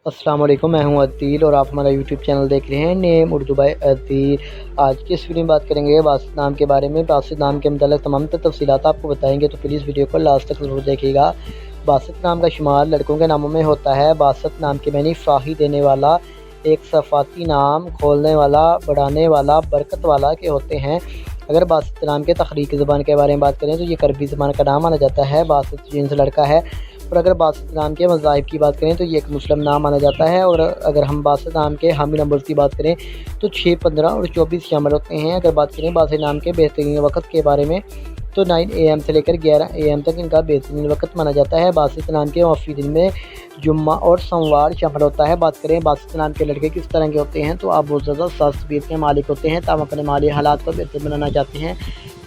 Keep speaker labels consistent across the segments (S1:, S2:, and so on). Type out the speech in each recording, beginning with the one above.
S1: अस्सलाम वालेकुम, मैं हूं अदील और आप हमारा यूट्यूब चैनल देख रहे हैं नेम उर्दू बाय अदील। आज की इस वीडियो में बात करेंगे बासित नाम के बारे में। बासित नाम के मतलब तमाम तफसीलात आपको बताएंगे, तो प्लीज़ वीडियो को लास्ट तक ज़रूर देखिएगा। बासित नाम का शुमार लड़कों के नामों में होता है। बासित नाम के मैनी फ़ाही देने वाला, एक सफ़ाती नाम, खोलने वाला, बढ़ाने वाला, बरकत वाला के होते हैं। अगर बासित नाम के तखरीकी ज़बान के बारे में बात करें तो ये करबी ज़बान का नाम माना जाता है। बासित जिन्स लड़का है। और अगर बासित नाम के मज़ाहिब की बात करें तो ये एक मुस्लिम नाम माना जाता है। और अगर हम बासित नाम के हामी नंबर्स की बात करें तो 6, 15 और 24 शामिल होते हैं। अगर बात करें बासित नाम के बेहतरीन वक्त के बारे में तो 9 AM से लेकर 11 AM तक इनका बेहतरीन वक्त माना जाता है। बासित नाम के मौफी दिन में जुम्मा और सोमवार शामिल होता है। बात करें बासित नाम के लड़के किस तरह के होते हैं तो आप बहुत ज़्यादा सख्त तबीयत के मालिक होते हैं, तब अपने माली हालात को बेहतर बनाना चाहते हैं।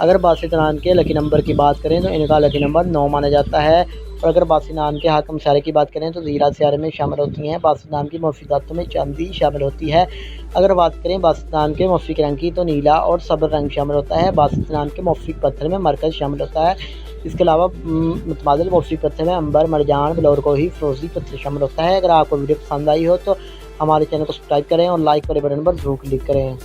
S1: अगर बासित नाम के लकी नंबर की बात करें तो इनका लकी नंबर 9 माना जाता है। और अगर बासित नाम के हाकम सारे की बात करें तो ज़ीरा सियारे में शामिल होती हैं। बासित नाम की मुफीदातों में चांदी शामिल होती है। अगर बात करें बासित नाम के मौफिक रंग की तो नीला और सब्र रंग शामिल होता है। बासित नाम के मौफिक पत्थर में मरकज़ शामिल होता है। इसके अलावा मुतबादिल मौफिक पत्थर में अंबर, मरजान, बिलोरकोही, फ़िरोज़ी पत्थर शामिल होता है। अगर आपको वीडियो पसंद आई हो तो हमारे चैनल को सब्सक्राइब करें और लाइक वाले बटन पर ज़रूर क्लिक करें।